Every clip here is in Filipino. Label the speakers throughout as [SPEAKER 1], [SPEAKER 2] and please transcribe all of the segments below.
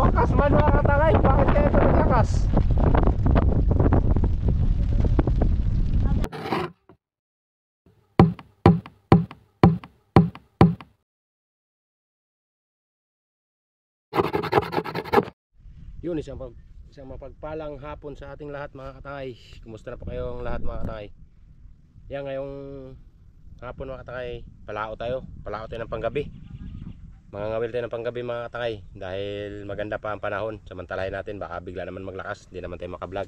[SPEAKER 1] Bakas man mga katangay, bakit kaya ito nagkakas? Yun, isang mapagpalang hapon sa ating lahat mga katangay. Kumusta na po kayong lahat mga katangay? Yan, ngayong hapon mga katangay, palao tayo ng panggabi. Mangangawil tayo ng panggabi mga katangay, dahil maganda pa ang panahon. Samantalahin natin, baka bigla naman maglakas, hindi naman tayo makablog.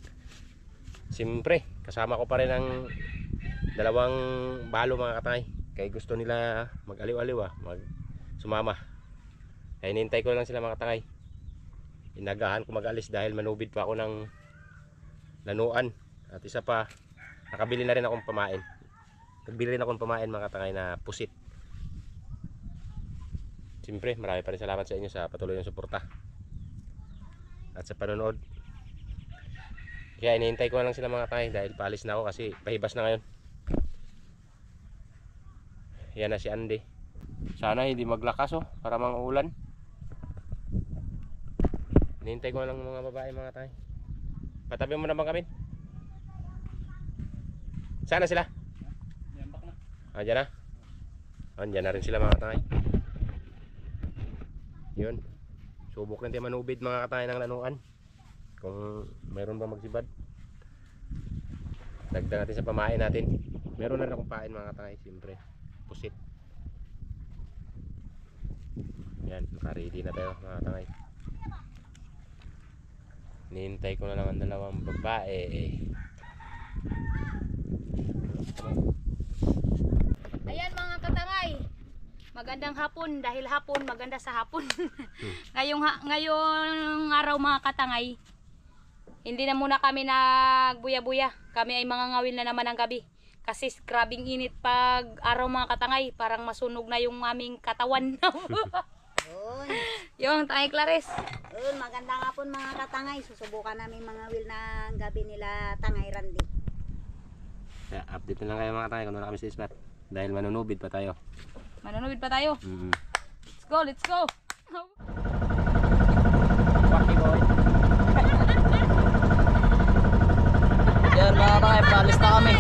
[SPEAKER 1] Siyempre, kasama ko pa rin ang dalawang balo mga katangay. Kaya gusto nila mag-aliw-aliw sumama. Kaya hinihintay ko lang sila mga katangay. Inagahan ko mag-alis dahil manubid pa ako ng lanuan. At isa pa, nakabili na rin akong pamain. Nagbili rin akong pamain mga katangay na pusit. Siyempre, marami pa rin salamat sa inyo sa patuloy ng suporta at sa panonood. Kaya inihintay ko lang sila mga katangay dahil paalis na ako kasi pahibas na ngayon. Yan na si Andy. Sana hindi maglakas para mga ulan. Hinihintay ko lang mga babae mga tay. Patabi mo naman kami. Sana sila? Yambak na. Diyan na. Diyan na rin sila mga tay. Yun. Subok lang tayo manubid mga katay ng lanuan. Kung mayroon ba magsibad. Dagdag natin sa pamain natin. Meron na rin akong pain mga katay. Siyempre. Pusit. Yan. Naka-ready na tayo mga katay. Nihintay ko na lang ang dalawang babae.
[SPEAKER 2] Ayan mga katangay, magandang hapon dahil hapon maganda sa hapon. ngayong araw mga katangay, hindi na muna kami nagbuya-buya. Kami ay mga ngawil na naman ng gabi. Kasi grabing init pag araw mga katangay, parang masunog na yung aming katawan. Yung Tangay Clarice.
[SPEAKER 3] Magandang hapon mga katangay. Susubukan namin mga will na gabi nila Tangay Randy.
[SPEAKER 1] Yeah, update na lang kayo mga katangay kung wala kami sa spot. Dahil manunubid pa tayo.
[SPEAKER 2] Manunubid pa tayo. Let's go, let's go.
[SPEAKER 1] Wacky boy.
[SPEAKER 4] Yan mga katangay, paalis na kami.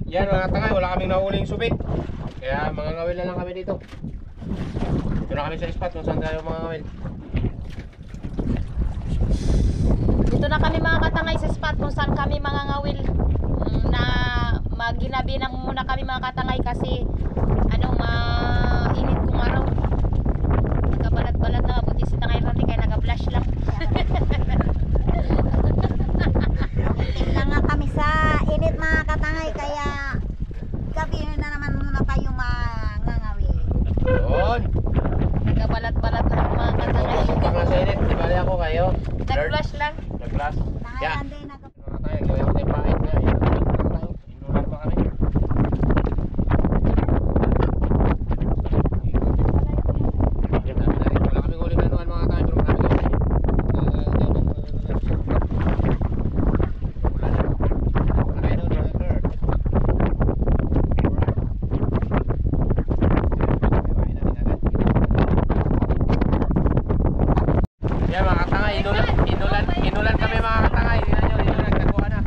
[SPEAKER 1] Yan mga katangay, wala kaming nahuling subit. Kaya mga ngawil na lang kami dito. Dito na kami sa spot kung saan tayo mga ngawil.
[SPEAKER 2] Dito na kami mga katangay sa spot kung saan kami mga ngawil. Na maginabi na muna kami mga katangay kasi mainit kong araw. Nagkabalat-balat na mabuti si Tangay Randy kaya nag-flash lang.
[SPEAKER 3] Tingnan nga kami sa init mga katangay kaya gabi na naman muna tayo mangangawin.
[SPEAKER 1] Yun.
[SPEAKER 2] Nagkabalat-balat na mga katangay.
[SPEAKER 1] Pag nasa init, di bali ako kayo.
[SPEAKER 2] Nag-flash lang.
[SPEAKER 1] Nag-glass.
[SPEAKER 3] Tangay
[SPEAKER 1] Yeah.
[SPEAKER 3] Randy
[SPEAKER 1] Mga katangay, gawin ako tayo pahit nga. Inulan pa kami. Yan, dami na rin. Wala kaming huling nanuan mga katangay. Pero marami kami. Yan mga katangay, inulan kami mga katangay. Tingnan nyo, inulan, nagkuha na.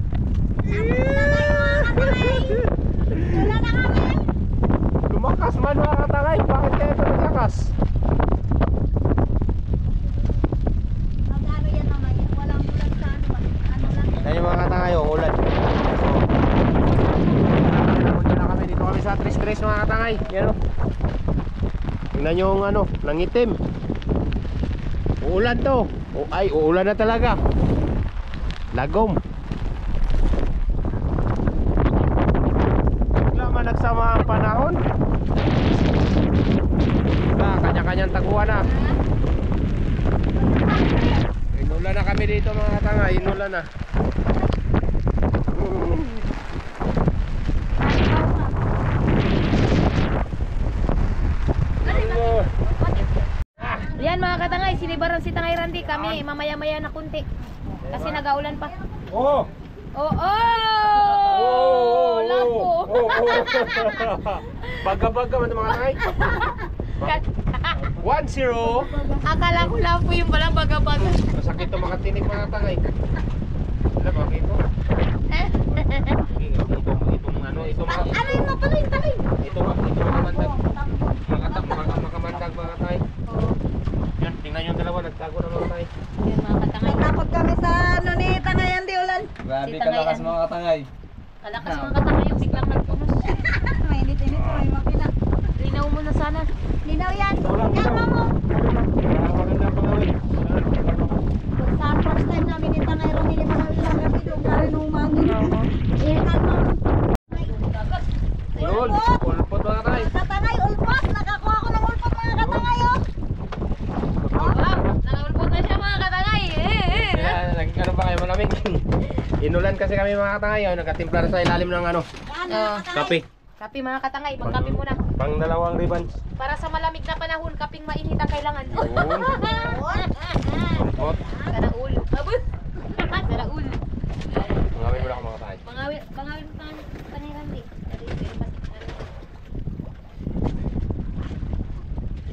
[SPEAKER 3] Wala na kami.
[SPEAKER 1] Lumakas man mga katangay, bakit kaya ito naglakas?
[SPEAKER 3] Mag-ano yan naman yun. Walang ulan sa ano ba? Ano lang.
[SPEAKER 1] Yan yung mga katangay, oh, ulan. Punta na kami, dito kami sa Tres-Tres mga katangay. Yan o. Tingnan nyo yung ano, nangitim. Uulan to. Ay, uulan na talaga. Lagom. Bigla man nagsama ang panahon. Kanya-kanyang taguan na. Inulan na kami dito mga katangay, inulan na.
[SPEAKER 2] Yan mga katangay, sinibaran si Tangay Randy kami mamaya-maya na kunti. Kasi nagaulan pa.
[SPEAKER 1] Oh!
[SPEAKER 2] Oh! Lapo!
[SPEAKER 1] Baga-baga man mga katangay. 1-0.
[SPEAKER 2] Akala ko lapo yung palang baga-baga.
[SPEAKER 1] Masakit to makatinig mga katangay. Ano ba ito? Itong ano, itong
[SPEAKER 3] Ano yun mo? Tuloy.
[SPEAKER 1] ito makamandag. Makamandag mga katangay. Yan, tingnan yung dalawa, nagtago na mga katangay.
[SPEAKER 2] Yan mga katangay.
[SPEAKER 3] Takot kami sa ano ni Tangay Randy ulan.
[SPEAKER 4] Grabe
[SPEAKER 2] Si
[SPEAKER 4] kalakas
[SPEAKER 2] Tangay,
[SPEAKER 4] mga katangay.
[SPEAKER 2] Kalakas mga katangay yung biglang nagpunos.
[SPEAKER 3] Mainit-init ko. May makina.
[SPEAKER 2] Linaw mo na sana.
[SPEAKER 3] Linaw yan. Kalma mo.
[SPEAKER 1] Maganda pa gawin.
[SPEAKER 3] Sa first time namin ni Tangay Randy ni mga ilang gabi doon karin umangin. Kalma mo.
[SPEAKER 1] Yun, ulpot mga katangay.
[SPEAKER 3] Katangay, ulpot. Nakakuha ko ng ulpot mga katangay oh.
[SPEAKER 2] Wow! Nakaulpot na siya mga katangay.
[SPEAKER 1] Kaya naging ano ba kayo malamig? Inulan kasi kami mga katangay, oh, nagkatimpla na sa ilalim ng ano,
[SPEAKER 3] Ano
[SPEAKER 2] Oh.
[SPEAKER 1] kape.
[SPEAKER 2] Kape mga katangay, magkape muna.
[SPEAKER 1] Pang dalawang ribbons.
[SPEAKER 2] Para sa malamig na panahon, kaping mainit ang kailangan.
[SPEAKER 1] Yun. Ulpot.
[SPEAKER 2] Saraul. Abot! Saraul.
[SPEAKER 1] Ngamin mo na ako mga katangay.
[SPEAKER 2] Pangawin mo Tangay Randy.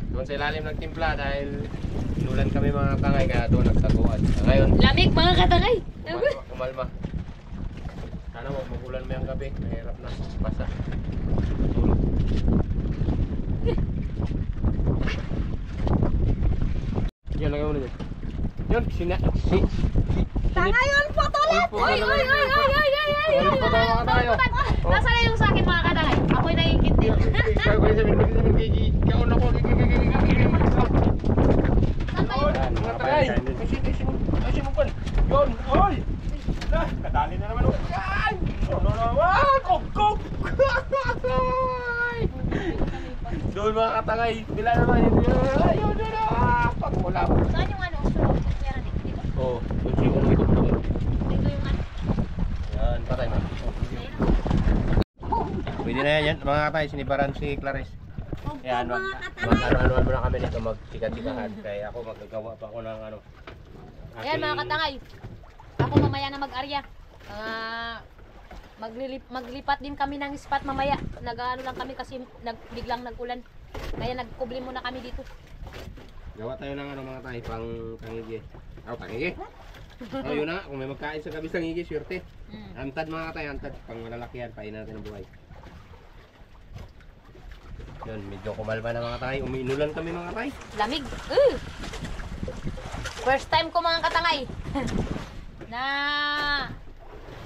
[SPEAKER 1] Doon sa ilalim nagtimpla dahil inulan kami mga katangay kaya doon nagtaguan. Ngayon,
[SPEAKER 2] Lamig mga katangay.
[SPEAKER 1] umalma. Sana mo magulan mo yung gabi, mahirap na basa. Tulog. Yan, lagay mo na dyan. Yun,
[SPEAKER 3] Tangay, ulpot ulit.
[SPEAKER 2] Oy!
[SPEAKER 1] Ulpot na mga katangay.
[SPEAKER 2] Nasa na yung sa akin mga katangay? Ako'y naiingit din.
[SPEAKER 1] Kaya ko yung sabihin, kaon ako, mga katangay. Kasi mo pan. Yun, oy! Kadali na naman. Yan! Kok! Doon mga katangay. Bila naman yun. Ayun, pagmula.
[SPEAKER 2] Saan yung ano? Meron dito?
[SPEAKER 1] Oo, doon siguro ito.
[SPEAKER 2] Dito yung ano?
[SPEAKER 1] Yan, patay na. Pwede na yan, mga katay, sinibaran si Clarice. Yan, ano-ano muna kami nito, magsikat-sikahan. Kaya ako magagawa pa ako ng ano.
[SPEAKER 2] Ayan mga katangay. Ako mamaya na mag-arya. Maglipat din kami ng spot mamaya. Nag-ano lang kami kasi biglang nag-ulan. Kaya nagkubli muna kami dito.
[SPEAKER 1] Gawa tayo ng ano mga tay, pang tangigi. Tangigi? Oh, yun na. Kung may magkain sa gabi sa ngigi, swerte.
[SPEAKER 2] Mm.
[SPEAKER 1] Antad mga katay, antad. Pang malalaki yan, painan natin ang buhay. Yun, medyo kumalma na mga katay. Umiinulan kami mga katay.
[SPEAKER 2] Lamig. First time ko mga katangay. Na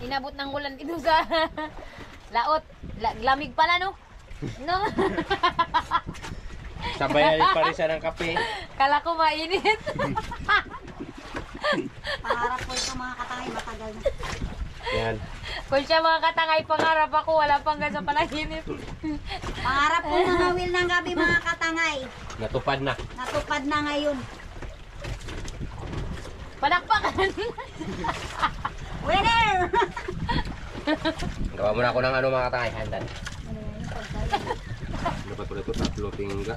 [SPEAKER 2] inabot ng ulan dito sa laot. Lamig pala no? No?
[SPEAKER 1] Sabay pa rin siya ng kape.
[SPEAKER 2] Kala ko mainit.
[SPEAKER 3] Pangarap ko ito mga katangay, matagal na.
[SPEAKER 1] Yan.
[SPEAKER 2] Kung siya mga katangay, pangarap ako. Wala pang sa panaginip.
[SPEAKER 3] Pangarap ko mangawil ng gabi mga katangay.
[SPEAKER 1] Natupad na.
[SPEAKER 3] Natupad na ngayon.
[SPEAKER 2] Palakpakan.
[SPEAKER 3] Winner!
[SPEAKER 1] Gawa muna ako ng ano mga katay. Handan. Ano pa ito? Tatlo tingga.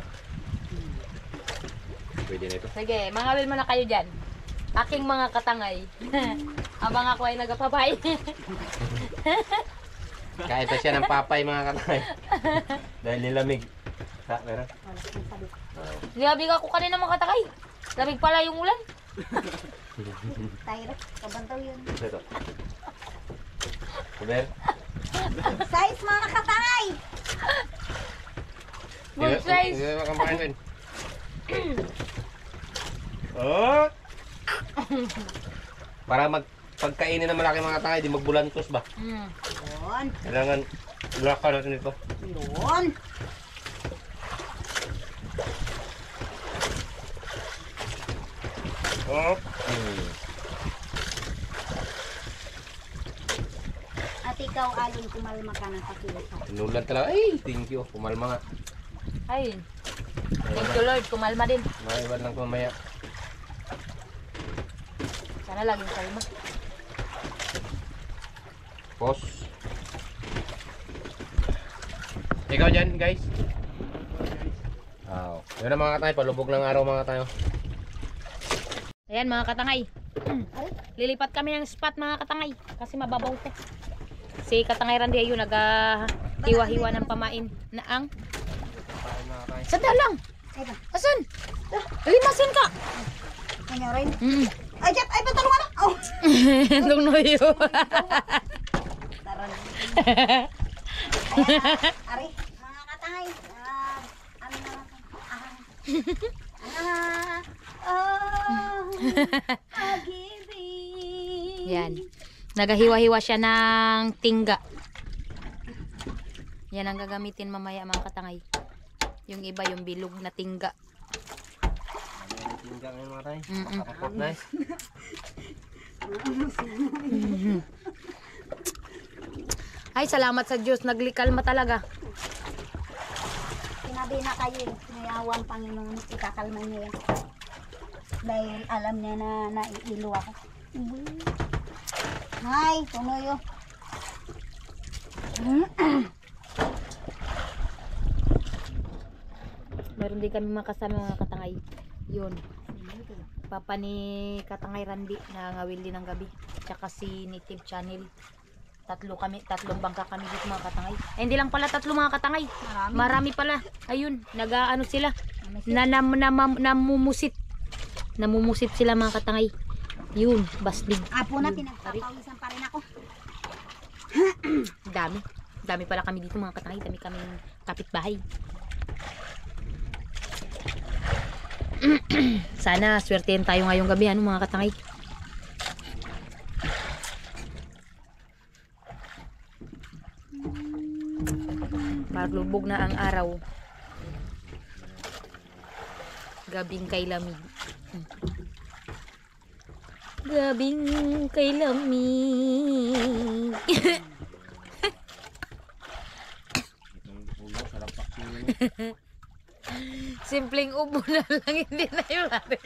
[SPEAKER 1] Pwede na ito.
[SPEAKER 2] Sige, mangawil mo na kayo dyan. Aking mga katangay. Abang ako ay nagapapay.
[SPEAKER 1] Kahit pa siya ng papay mga katay. Dahil nilamig. Ha, meron?
[SPEAKER 2] Nilabig ako kanina mga katangay. Lamig pala yung ulan.
[SPEAKER 3] Tayo, kabantaw yun.
[SPEAKER 1] Ito. Kuber?
[SPEAKER 3] Size mga katangay!
[SPEAKER 2] Full size.
[SPEAKER 1] Hindi makang pakain. Oh! Para pagkainin ng malaki mga katangay, di magbulantos ba?
[SPEAKER 2] Mm.
[SPEAKER 3] Yun.
[SPEAKER 1] Kailangan laka natin ito.
[SPEAKER 3] Yun.
[SPEAKER 1] Oh!
[SPEAKER 3] At ikaw, Alon, kumalma ka ng kakilasa.
[SPEAKER 1] Inulan talaga. Ay, thank you. Kumalma nga.
[SPEAKER 2] Ay. Thank you Lord, kumalma din.
[SPEAKER 1] Maiwan lang mamaya.
[SPEAKER 2] Sana laging kalma.
[SPEAKER 1] Pause. Ikaw dyan, guys. Wow. Yun na mga katay, palubog ng araw mga tayo.
[SPEAKER 2] Ayan mga katangay. Lilipat kami ng spot mga katangay. Kasi mababaw ko. Si katangay Randy ayun nag-hiwa-hiwa ng pamain na ang sandal lang.
[SPEAKER 3] Ay ba?
[SPEAKER 2] Asan? Limasin ka.
[SPEAKER 3] Kanya rin.
[SPEAKER 2] Mm.
[SPEAKER 3] Ay, Jet! Ay, patalungan na! Oh!
[SPEAKER 2] Nung noyo.
[SPEAKER 3] Taran. Ayan, ari, mga katangay. Ano na natin? Agibing.
[SPEAKER 2] Yan. Nagahiwa-hiwa siya ng tingga. Yan ang gagamitin mamaya mga katangay. Yung iba yung bilog na tingga.
[SPEAKER 1] Tingga ngayon mga tayo.
[SPEAKER 2] Mm-mm.
[SPEAKER 1] Kapot na eh.
[SPEAKER 2] Ay, salamat sa Diyos. Naglikalma talaga.
[SPEAKER 3] Sinabi na kayo eh. Nayawa ang Panginoon. Ikakalma niya yan. Dahil alam niya na naiilo ako. Hay, tunoy oh.
[SPEAKER 2] Meron din kami mga kasama mga katangay. Yun. Papa ni Katangay Randy na ngawil din ng gabi. Tsaka si Native Channel. Tatlong bangka kami dito mga katangay. Eh, hindi lang pala tatlo mga katangay. Marami pala. Ayun, nag-ano sila. Namumusit. Namumusit sila mga katangay. Yun, basdig.
[SPEAKER 3] Apo na, pinagpapawisan pa rin ako.
[SPEAKER 2] Dami. Dami pala kami dito mga katangay. Dami kaming kapitbahay. Sana swertein tayo ngayong gabi ano mga katangay. Paglubog na ang araw. Gabing kay lamig. Gabing kay lamig. Simpleng ubo na lang, hindi na yung natin.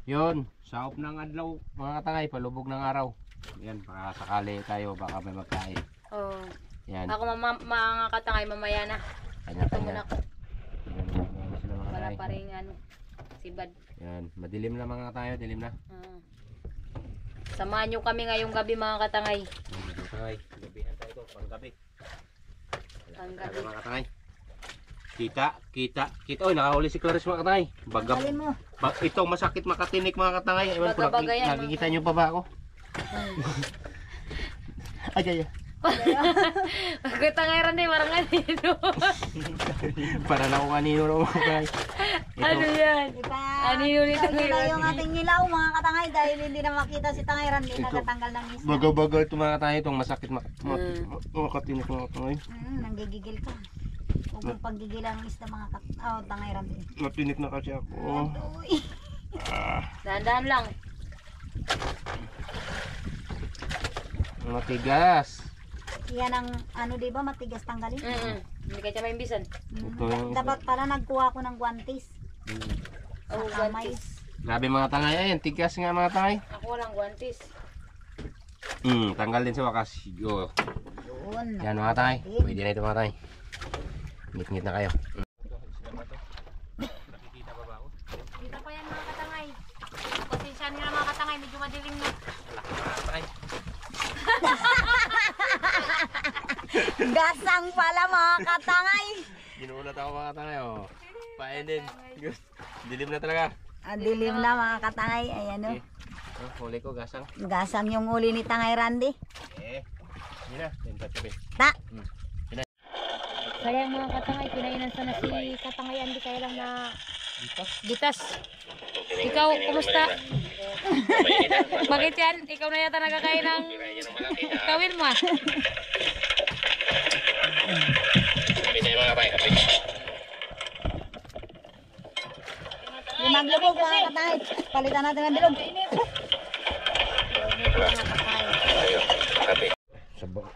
[SPEAKER 1] Yun, saop ng adlaw mga katangay, palubog ng araw. Yan, baka sakali tayo, baka may magkain.
[SPEAKER 2] Oh.
[SPEAKER 1] Yan,
[SPEAKER 2] Ako mga katangay mamaya na. Ito
[SPEAKER 1] kanya-kanya.
[SPEAKER 2] muna ko.
[SPEAKER 1] Yan, yan sila mga
[SPEAKER 2] Wala
[SPEAKER 1] katangay.
[SPEAKER 2] pa rin ano, sibad.
[SPEAKER 1] Yan, madilim na mga tayo, dilim na.
[SPEAKER 2] Samahan nyo kami ngayong gabi mga katangay.
[SPEAKER 1] Mga katangay, gabihan tayo ito, pang gabi.
[SPEAKER 2] Pang
[SPEAKER 1] Sabi
[SPEAKER 2] gabi.
[SPEAKER 1] mga katangay. Kita. Oy, nakahuli si Clarice mga katangay.
[SPEAKER 3] Tanggalin mo.
[SPEAKER 1] Ito masakit makatinik mga katangay. Ewan ko,
[SPEAKER 2] Baga-baga yan,
[SPEAKER 1] nakikita nyo pa ba ako? Ay, kaya.
[SPEAKER 2] Katangay rin parang kanino.
[SPEAKER 1] Para na kung kanino na mga katangay.
[SPEAKER 2] Ano yan?
[SPEAKER 3] Diba?
[SPEAKER 2] Anino nito
[SPEAKER 3] Ito na yung ating nilaw mga katangay dahil hindi na makita si Tangay Randy nagatanggal ng isda.
[SPEAKER 1] Baga-baga ito mga katangay. Itong masakit makatinik mga katangay.
[SPEAKER 3] Nanggigigil ka. Huwag mong paggigilan ng isda mga Tangay Randy.
[SPEAKER 1] Matinik na kasi ako.
[SPEAKER 3] Uy.
[SPEAKER 2] Dahan-dahan lang.
[SPEAKER 1] Matigas.
[SPEAKER 3] Yan ang diba matigas tanggalin.
[SPEAKER 2] Hindi ka siya maimbisan.
[SPEAKER 1] Ito yung isda.
[SPEAKER 3] Dapat pala nagkuha ko ng guantes.
[SPEAKER 2] Oh,
[SPEAKER 3] Sa kamay.
[SPEAKER 2] guantes.
[SPEAKER 1] Grabe mga tangay. Ayan, tigas nga mga tangay.
[SPEAKER 2] Ako walang guantes.
[SPEAKER 1] Tanggal din sa wakas. Go.
[SPEAKER 3] Yun.
[SPEAKER 1] Yan mga tangay. Pwede na ito mga tangay. Ngit-ngit na kayo.
[SPEAKER 2] Dito pa yan mga katangay. Pasensyahan nyo na mga katangay. Medyo madilim na.
[SPEAKER 3] Gasang pala mga katangay.
[SPEAKER 1] Ginulat ako mga tangay. Pain din. Dilim na talaga.
[SPEAKER 3] Dilim na mga katangay. Ayan o.
[SPEAKER 1] Huli ko gasang.
[SPEAKER 3] Gasang yung uli ni Tangay Randy.
[SPEAKER 1] Yun na. Tabi.
[SPEAKER 3] Ta.
[SPEAKER 2] Kaya mga katangay, kinainan sana si Katangay Andy kaya lang na gitas. Ikaw, kumusta? Bakit yan? Ikaw na yata nagkakain ng kawil mo ah.
[SPEAKER 3] Limang lubog mga katangay. Palitan natin ang bilog.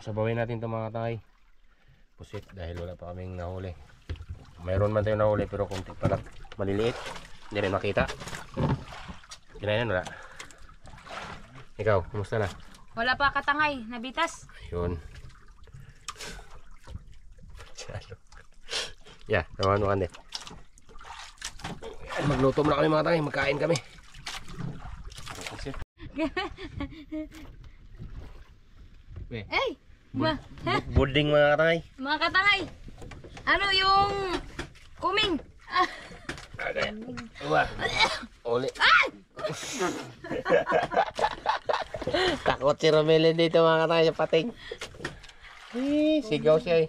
[SPEAKER 1] Sabawin natin ito mga tangay. Pusit dahil wala pa kaming nahuli. Mayroon man tayo nahuli pero kunti pa lang. Maliliit. Hindi rin makita. Kinayan wala. Ikaw, kumusta na?
[SPEAKER 2] Wala pa katangay, nabitas.
[SPEAKER 1] Yun. Yeah, naman mo kande. Magluto muna kami mga tangay. Magkain kami.
[SPEAKER 2] Hey!
[SPEAKER 1] Buding mga tangay.
[SPEAKER 2] Mga katangay! Ano yung kuming?
[SPEAKER 1] Wah. Uli. Takot si Romelin dito mga katangay sa pating. Sigaw siya eh.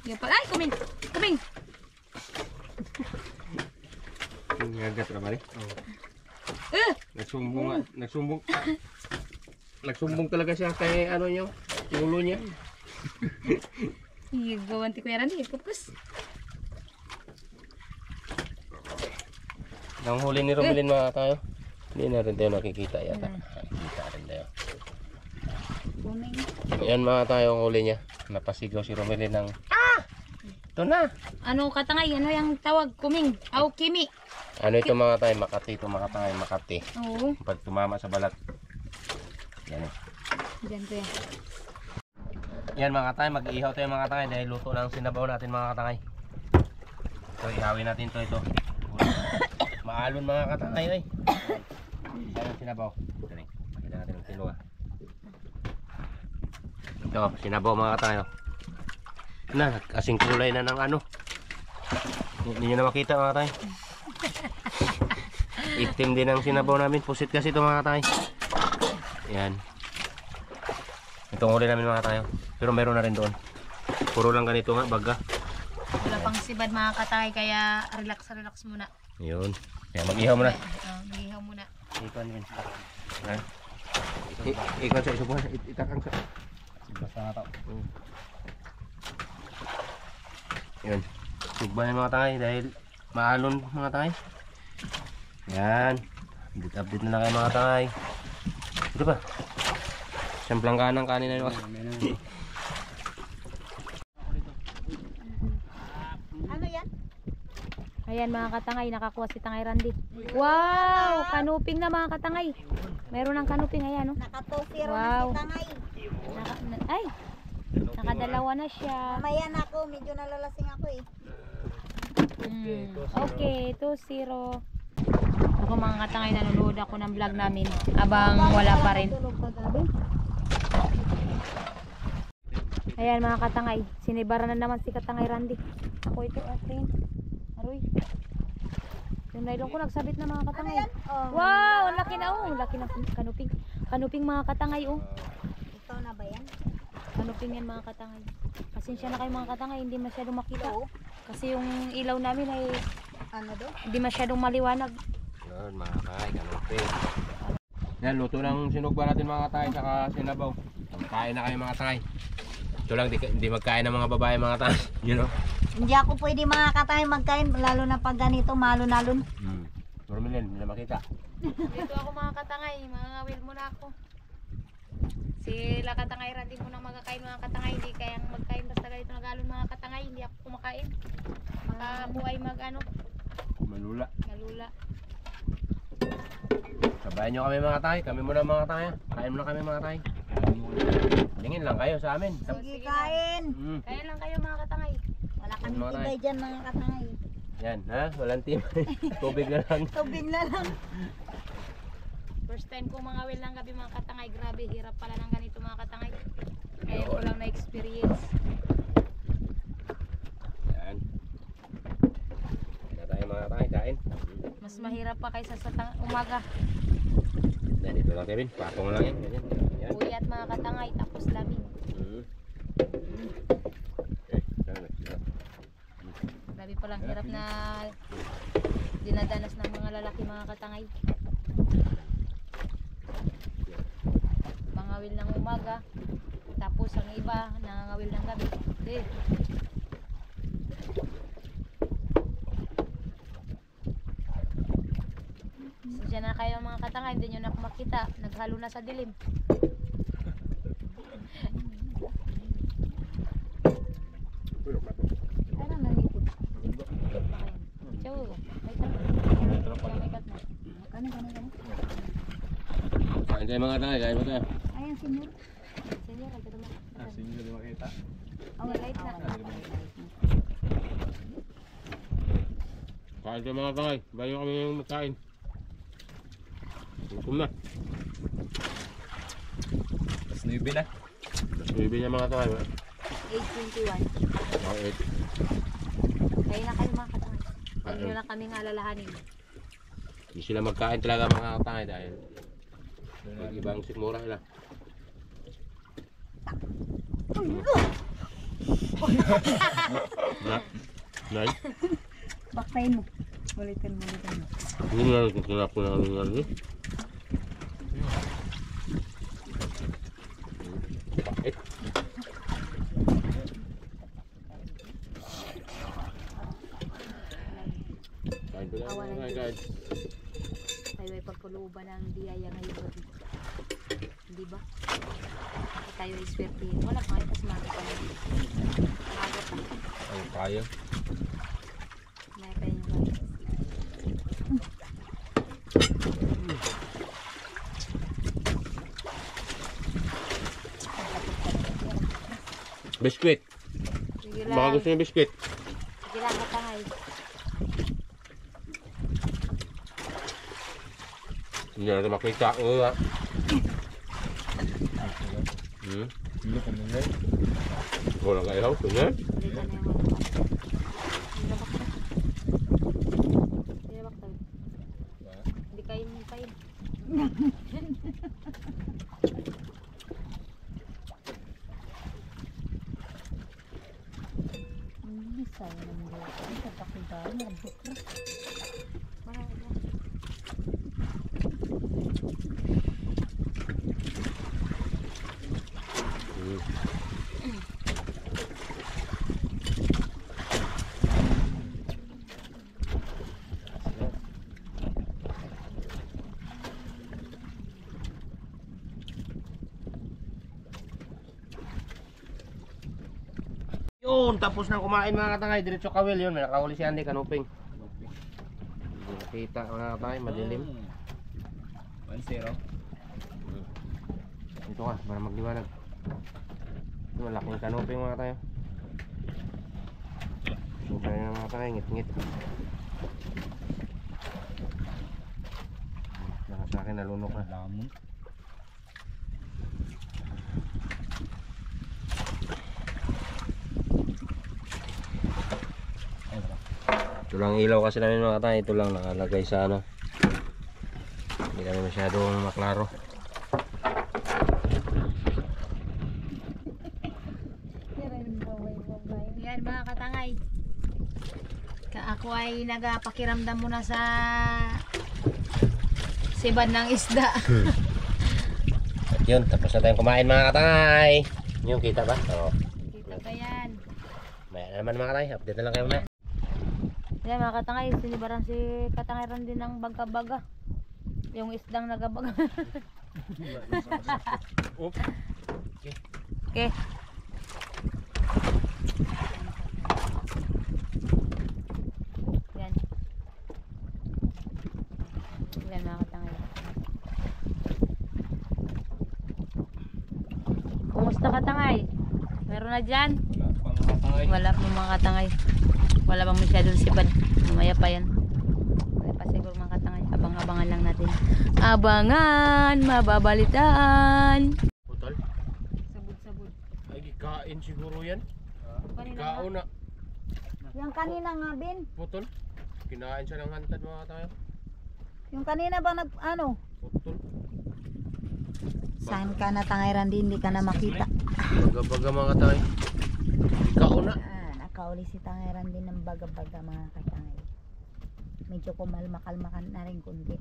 [SPEAKER 2] Yung pala, ay kuming! Kuming!
[SPEAKER 1] Ngagat na ba rin? Nagsumbong. Nagsumbong talaga siya kay ano niyo, ulo niya.
[SPEAKER 2] Gawanti ko yaran eh, pupus.
[SPEAKER 1] Ang huli ni Romelin mga tayo. Hindi na rin tayo nakikita yata. Nakikita rin tayo. Yan mga tayo ang huli niya. Napasigaw si Romelin ng ito na.
[SPEAKER 2] Ano katangay? Ano yung tawag? Kuming? Aw, kimi.
[SPEAKER 1] Ano ito mga tayo? Makati ito mga tayo. Makati.
[SPEAKER 2] Oo.
[SPEAKER 1] Pag tumama sa balat. Yan eh.
[SPEAKER 2] Diyan ko yan.
[SPEAKER 1] Yan mga tayo. Mag-ihaw tayo mga tayo. Dahil luto na ang sinabaw natin mga katangay. So ihawin natin ito. Maalon mga katangay. Ay. Yan ang sinabaw. Pakita natin ang tinuwa. Ito, sinabaw mga katangay. Na, kasing kulay na ng ano. Hindi nyo na makita mga katangay. Itim din ang sinabaw namin. Pusit kasi ito mga katangay. Yan. Itong huli namin mga katangay. Pero meron na rin doon. Puro lang ganito nga, baga.
[SPEAKER 2] Wala pang sibad mga katangay, kaya relax muna.
[SPEAKER 1] Yun. Kaya mag-ihaw muna.
[SPEAKER 2] Mag-ihaw muna.
[SPEAKER 1] Ikon yun. Ikon sa isubuhan. Itakang sa. Basta nga tao. Yun. Sugban yung mga tangay dahil maalon mga tangay. Yan. Update na lang kayo mga tangay. Ito pa. Siyemplang kanang kanin na yun.
[SPEAKER 3] Ano yan?
[SPEAKER 2] Ayan mga katangay, nakakuha si Tangay Randy. Wow! Kanuping na mga katangay. Meron ng kanuping, ayan no?
[SPEAKER 3] Nakatofiro
[SPEAKER 2] Wow.
[SPEAKER 3] na si Tangay.
[SPEAKER 2] Ay! Nakadalawa na siya.
[SPEAKER 3] Mamaya na ako, medyo nalalasing ako eh.
[SPEAKER 2] Okay, 2-0. Ako mga katangay, nanonood ako ng vlog namin habang wala pa rin.
[SPEAKER 3] Tulog ka gabi.
[SPEAKER 2] Ayan mga katangay. Sinibaran na naman si Katangay Randy. Ako ito atin. Aroy. Yung nylon ko nagsabit na mga katangay.
[SPEAKER 3] Oh,
[SPEAKER 2] Wow! Ang laki na oh. Ang laki ng kanuping. Kanuping mga katangay oh.
[SPEAKER 3] ikaw na ba yan?
[SPEAKER 2] Kanuping yan mga katangay. Pasensya na kayo mga katangay. Hindi masyadong makita.
[SPEAKER 3] Oo.
[SPEAKER 2] Kasi yung ilaw namin ay
[SPEAKER 3] Ano do?
[SPEAKER 2] hindi masyadong maliwanag.
[SPEAKER 1] Yun mga katay, kanuping. Yan, luto ng sinugba natin mga katay, saka sinabaw. Kain na kayo mga katay. Ito lang, di magkain ng mga babae mga katay. You know?
[SPEAKER 3] Hindi ako pwede mga katay magkain, lalo na pag ganito, malon-alon.
[SPEAKER 1] Normalen, hindi na makita.
[SPEAKER 2] Dito ako mga katangay. Mga ngawil muna ako. Sila Katangay Randy muna magkakain mga katangay. Hindi kayang magkain basta ganito nagalon mga katangay. Hindi ako kumakain. Makabuhay mag ano,
[SPEAKER 1] Malula.
[SPEAKER 2] malula.
[SPEAKER 1] Sabayan nyo kami mga tay, kami muna mga tay. Kain muna kami mga tay. Tingin lang kayo sa amin.
[SPEAKER 3] Sige, kain.
[SPEAKER 2] Kain lang kayo mga katangay.
[SPEAKER 3] Wala kami
[SPEAKER 1] Mga
[SPEAKER 3] tibay dyan mga katangay.
[SPEAKER 1] Yan, ha? Walang team. Tubig na lang.
[SPEAKER 3] Tubig na lang.
[SPEAKER 2] First time ko mga wil ng gabi mga katangay. Grabe, hirap pala ng ganito mga katangay. Kaya ko lang na-experience.
[SPEAKER 1] Yan. Kain na tayo mga tay, kain.
[SPEAKER 2] Mas mahirap pa kaysa sa umaga.
[SPEAKER 1] Yan, dito lang Kevin. Patong lang yan. Ganyan. Yan.
[SPEAKER 2] Buyat mga katangay, tapos lamig.
[SPEAKER 1] Okay, sana.
[SPEAKER 2] Grabe palang hirap na dinadanas ng mga lalaki mga katangay. Mangawil ng umaga, tapos ang iba nangangawil ng gabi. Diyan na kayo mga katangay, hindi nyo na ako makita. Naghalo na sa dilim.
[SPEAKER 3] Ano nanipod?
[SPEAKER 2] Ciao. May kat na. May kat na.
[SPEAKER 3] Gani.
[SPEAKER 1] Kain tayo mga tay, kain mo tayo.
[SPEAKER 3] Ayan, senyor.
[SPEAKER 2] Senyor, ang tatama.
[SPEAKER 4] Sino di makita?
[SPEAKER 2] Oh, light na.
[SPEAKER 1] Kain tayo mga tay. Bayo kami yung magkain. Hukom na.
[SPEAKER 4] Mas 9 na.
[SPEAKER 1] Bibi niya mga tay.
[SPEAKER 3] 8:21.
[SPEAKER 1] Bakit?
[SPEAKER 2] Kain na kayo mga katangay. Huwag nyo na kaming alalahanin.
[SPEAKER 1] Hindi sila magkain talaga mga tay dahil ibang sikmura sila. Nay?
[SPEAKER 3] Baktayin mo. Ulitin mo.
[SPEAKER 1] Hindi nga rin kinap ko na ano nga rin. Bakit? Kain ko na mga kain.
[SPEAKER 2] Tayo ay pagpuluban ng biyaya ngayong gabi. Hindi ba? Tayo ay swerte. Wala pa kayo kasi mati pa lang. Magot na.
[SPEAKER 1] Ay, kaya.
[SPEAKER 2] May pa yung gabi.
[SPEAKER 1] Biskuit.
[SPEAKER 2] Sige
[SPEAKER 1] Baka
[SPEAKER 2] lang.
[SPEAKER 1] gusto niyo biskuit.
[SPEAKER 2] Sige lang katangay.
[SPEAKER 1] Hindi natin makita. Wala.
[SPEAKER 4] Hindi ka nila.
[SPEAKER 1] Wala kayo. Sige.
[SPEAKER 2] Hindi ka na yung mga. Hindi na bakta. Hindi na bakta. Hindi kayo nipain.
[SPEAKER 3] Ang bisay naman dito. Ang pagkakitaan, nabukra.
[SPEAKER 2] Marami na.
[SPEAKER 1] Yun, tapos nang kumain mga katangay. Diretso kawil yun. May nakahuli si Andy kanuping. Hindi nakita mga katangay. Madilim.
[SPEAKER 4] 1-0.
[SPEAKER 1] Ito ka, para magliwanag. Ito, malaking kanuping mga tayo. Ito tayo na mga tayo, ngit-ngit. Naka sa akin, nalunok na.
[SPEAKER 4] Lamon.
[SPEAKER 1] lang ilaw kasi namin mga katangay. Ito lang nakalagay sa ano. Hindi kami masyadong maklaro.
[SPEAKER 2] Yan mga katangay. Ako ay nagapakiramdam muna sa sibad ng isda.
[SPEAKER 1] At yun, tapos na tayong kumain mga katangay. Yung kita ba? Oo.
[SPEAKER 2] Kita ba yan?
[SPEAKER 1] Maya naman mga katangay. Update na lang kayo muna.
[SPEAKER 2] Yan mga katangay, sinibaran si katangay rin din ng baga-baga. Yung isdang nagabaga. Okay. Yan. Yan mga katangay. Kumusta katangay? Meron na dyan? Wala pa mga katangay. Wala pang masyadong sipad. Mamaya pa yan. Mamaya pa siguro mga katangay. Abang-abangan lang natin. Abangan! Mababalitaan!
[SPEAKER 1] Putol?
[SPEAKER 2] Sabud-sabud.
[SPEAKER 1] Ay, gikain siguro yan.
[SPEAKER 2] Kanina
[SPEAKER 1] Gikaon na.
[SPEAKER 3] Yung kanina nga, Bin.
[SPEAKER 1] Putol? Kinain siya ng hantad mga katangay.
[SPEAKER 3] Yung kanina ba ano?
[SPEAKER 1] Putol?
[SPEAKER 3] Saan ka na tangay Randy? Hindi ka na makita.
[SPEAKER 1] Baga-baga mga katangay. Gikaon na.
[SPEAKER 3] Nakauli si tangay Randy ng baga-baga mga katangay. Medyo kumalma-kalmakan na rin kundi.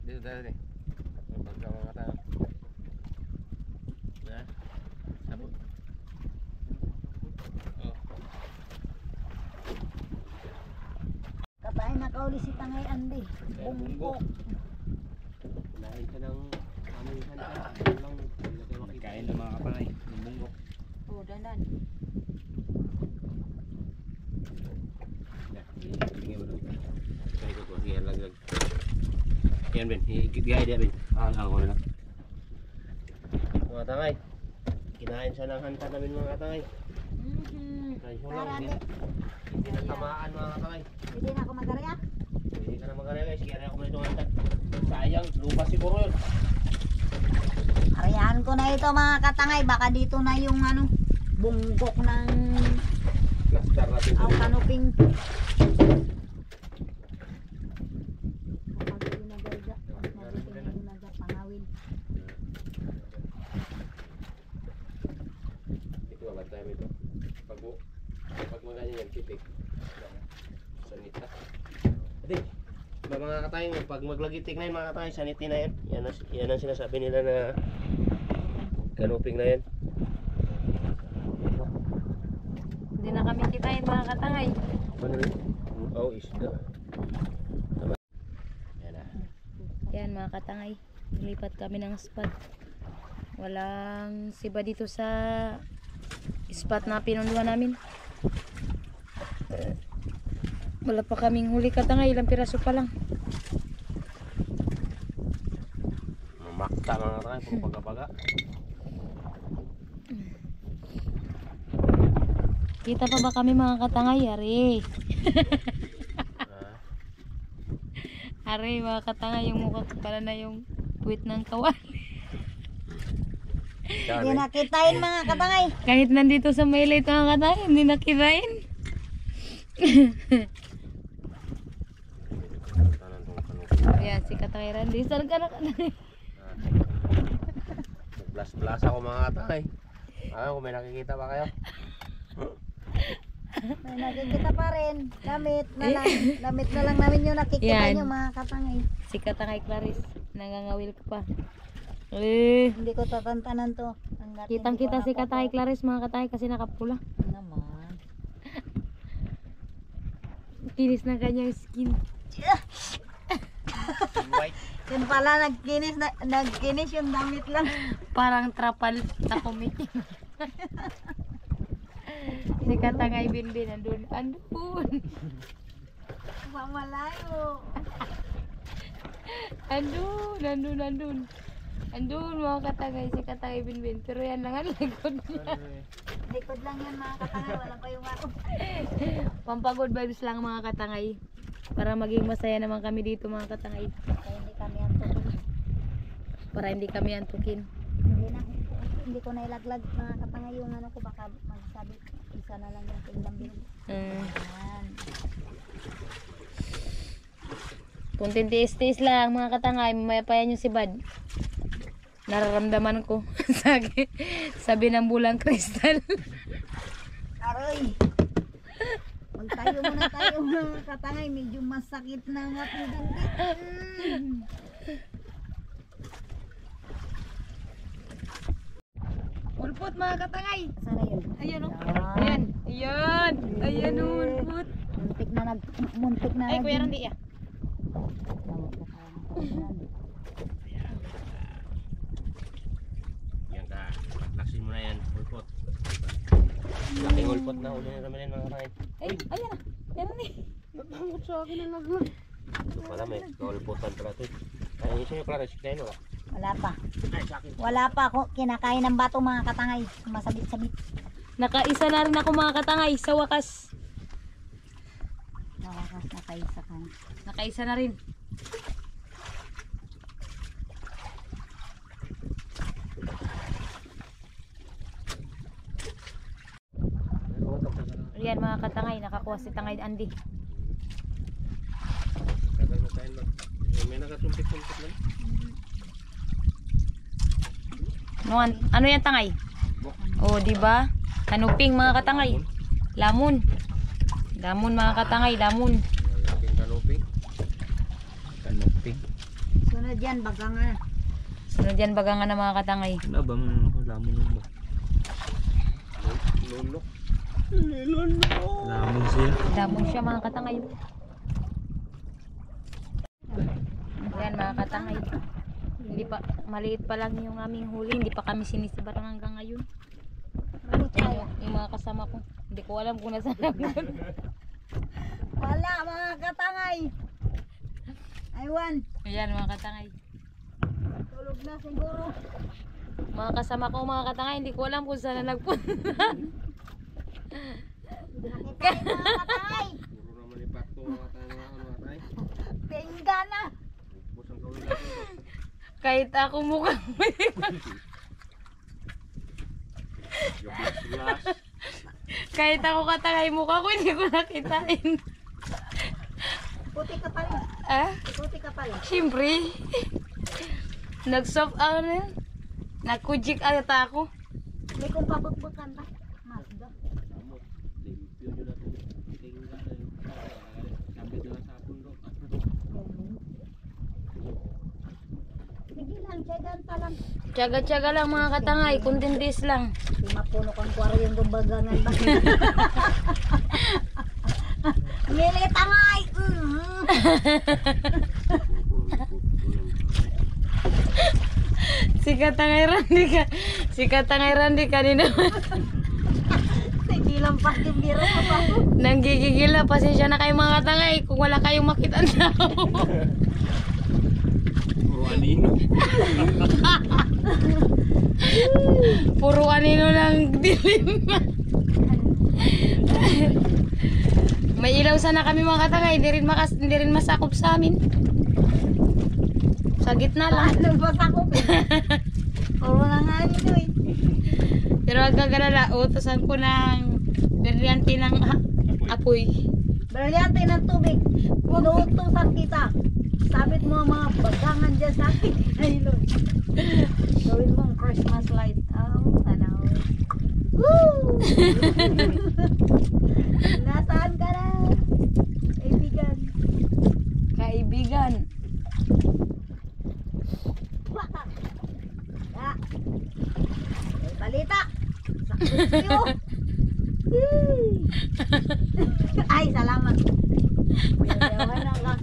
[SPEAKER 1] Dito tayo rin. Baga mga katangay. Na? Sabot. Oh.
[SPEAKER 3] Kapay nakauli si tangay Andy. Bungko.
[SPEAKER 1] Kinain siya ng aming hantad. Kain ng mga katangay. Yung bunggok.
[SPEAKER 2] Oh, danan.
[SPEAKER 1] Tingin mo doon. Kaya ko to. Sige, laglag. Yan, Ben. Higay dia, Ben. Ako na lang. Mga tangay. Kinain siya ng hantad namin mga tangay. Kaya siya lang. Hindi na tamaan mga tangay.
[SPEAKER 3] Hindi na ako magariyak.
[SPEAKER 1] Hindi ka na mag-alala. Sige, ako na itong hantad. Sayang. Lupa siguro yun.
[SPEAKER 3] Ariyahan ko na ito mga katangay. Baka dito na yung ano, bunggok ng
[SPEAKER 1] Plaster natin.
[SPEAKER 3] kanuping.
[SPEAKER 1] Ito, abantay mo ito. Pag maganyan yan, titik. Sanita. Ate, ba mga katayang, pag maglagitik na yun mga katayang, saniti na yan. Yan ang sinasabi nila na kanuping na yan.
[SPEAKER 2] Hindi na kami kitain mga katangay.
[SPEAKER 1] Ano rin? Oh, isda. Tama. Yan na.
[SPEAKER 2] Yan mga katangay. Lipat kami ng spot. Walang siba dito sa spot na pinunduhan namin. Wala pa kaming huli katangay. Ilang piraso pa lang.
[SPEAKER 1] Mamakta mga katayang, puro baga-baga.
[SPEAKER 2] Kita pa ba kami mga katangay? Ari. Ari mga katangay. Yung mukha ko pala na yung puwit ng kawan.
[SPEAKER 3] Hindi nakitain mga katangay.
[SPEAKER 2] Kahit nandito sa may late mga katangay, hindi nakitain. Ayan, si Katangay Randy. Saan ka na katangay?
[SPEAKER 1] Nag-blast ako mga katangay. Kung may nakikita ba kayo?
[SPEAKER 3] May nakikita pa rin. Damit na lang. Damit na lang namin yung nakikita
[SPEAKER 2] Yan.
[SPEAKER 3] nyo mga katangay.
[SPEAKER 2] Si Katangay Clarice. Nangangawil ka pa.
[SPEAKER 3] Hindi ko tatantanan to. Hanggat
[SPEAKER 2] Kitang
[SPEAKER 3] hindi ko
[SPEAKER 2] kita si
[SPEAKER 3] nakukuha.
[SPEAKER 2] Katangay Clarice mga katangay kasi nakapula.
[SPEAKER 3] Naman.
[SPEAKER 2] Kinis ng kanyang skin.
[SPEAKER 1] White.
[SPEAKER 3] Yun pala nagkinis yung damit lang.
[SPEAKER 2] Parang trapal na kumiti. Si Katangay Binbin. Andun. Andun.
[SPEAKER 3] Mamalayo.
[SPEAKER 2] Andun. Andun. Andun. Andun mga katangay. Si Katangay Binbin. Pero yan lang ang likod niya.
[SPEAKER 3] Likod lang yan mga katangay. Wala pa yung ako.
[SPEAKER 2] Pampagod vibes lang mga katangay. Para maging masaya naman kami dito mga katangay.
[SPEAKER 3] Kaya hindi kami antukin.
[SPEAKER 2] Para hindi kami antukin.
[SPEAKER 3] Hindi na. Hindi ko na ilaglag mga katangay yung ano ko. Baka magsabi Isa na lang yung tingnan bilog.
[SPEAKER 2] Mm.
[SPEAKER 3] Yan.
[SPEAKER 2] Kunting tiis-tiis lang mga katangay, mamaya pa yan yung si Bad. Nararamdaman ko. Sabi ng bulang kristal.
[SPEAKER 3] Aroy! Magtayo muna tayo mga katangay. Medyo masakit na nga pinggit.
[SPEAKER 2] Ulpot mga katangay.
[SPEAKER 3] Sana yun?
[SPEAKER 2] Ayan o.
[SPEAKER 3] Yan.
[SPEAKER 2] Ayan. Ayan. Ayan o, ulpot.
[SPEAKER 3] Muntik na
[SPEAKER 2] Ay, Kuya Randy ah.
[SPEAKER 1] Yan ka. Lasin mo na yan. Ulpot. Laking ulpot na. Uli na naman yan mga katangay.
[SPEAKER 2] Ay, ayan na. Ayan na.
[SPEAKER 1] Natangot sa akin ang laglag. Wala may kaulputan pala ito. Ay, isa yung klaro. Siknayin mo.
[SPEAKER 3] Wala pa.
[SPEAKER 1] Ay, sa akin.
[SPEAKER 3] Wala pa ako. Kinakain ng bato mga katangay. Masabit-sabit.
[SPEAKER 2] Nakaisa na rin ako mga katangay sa wakas.
[SPEAKER 3] Nakakas na kaisa ka na.
[SPEAKER 2] Nakaisa na rin. Ayan mga katangay, nakakuha si Tangay Andy.
[SPEAKER 1] Tagal mo tayo lang. May nakasumpit-sumpit lang.
[SPEAKER 2] Ano yan Tangay? Oh, di ba? Kanuping mga katangay. Lamon. Lamon mga katangay, lamon.
[SPEAKER 1] Aking kanuping. Kanuping.
[SPEAKER 3] Sunod yan, baga nga.
[SPEAKER 2] Sunod yan bagangan na mga katangay.
[SPEAKER 4] Wala ba man ako lamon ba?
[SPEAKER 1] Lolo.
[SPEAKER 4] Lamon siya.
[SPEAKER 2] Lamon siya mga katangay. Ayan mga katangay. Hindi pa, maliit pa lang yung aming huli. Hindi pa kami sinisibat hanggang ngayon. Yung mga kasama ko. Hindi ko alam kung nasaan namin.
[SPEAKER 3] Wala mga katangay. Aywan.
[SPEAKER 2] Ayan mga katangay.
[SPEAKER 3] Tulog na siguro.
[SPEAKER 2] Mga kasama ko mga katangay. Hindi ko alam kung saan na nagpunta.
[SPEAKER 3] Nakita yung mga katangay.
[SPEAKER 1] Puro naman ipakto mga tayo mga tayo.
[SPEAKER 3] Pingga na.
[SPEAKER 1] Busang gawin natin.
[SPEAKER 2] Kahit ako mukhang
[SPEAKER 1] Gablas-glas.
[SPEAKER 2] kahit ako katangay mukha ko hindi ko nakitain.
[SPEAKER 3] Puti ka pala.
[SPEAKER 2] Ah?
[SPEAKER 3] Puti ka pala.
[SPEAKER 2] Siyempre. Nag-soft ano yan? Nakujik ata ako.
[SPEAKER 3] May kung pabukbukan ba? Mazda.
[SPEAKER 1] Samot. Limpyo nyo na ito. Tingga na yung sabit lang sa pundo.
[SPEAKER 3] Sige lang, tiyagan pa lang.
[SPEAKER 2] Tiyaga-tiyaga lang mga katangay. Kunting days lang.
[SPEAKER 3] Di mapuno kang kwaro yung gumbagangan ba? Ngilit angay!
[SPEAKER 2] Si Katangay Randy kanina.
[SPEAKER 3] Sige lang pa yung biro mo ba?
[SPEAKER 2] Nanggigigil na. Pasensya na kayo mga katangay kung wala kayong makita na.
[SPEAKER 1] Puro anino.
[SPEAKER 2] Puro anino lang dilim. May ilaw sana kami mga katangay. Hindi rin masakop sa amin. Sa gitna lang.
[SPEAKER 3] Ano ba sa ko? Oo nga nga nito eh.
[SPEAKER 2] Pero wag kang galala. Utosan ko ng brilyante ng apoy.
[SPEAKER 3] Brilyante ng tubig. Inuutusan kita. Sabit mo ang mga bagangan dyan sa akin. Ayun. Gawin mo ang Christmas light. Oh, tanaw. Woo! Nasaan ka na? Kaibigan.
[SPEAKER 2] Kaibigan.
[SPEAKER 3] Waka. Ya. May balita. Sakit sa'yo. Ay, salamat. Yawan na lang.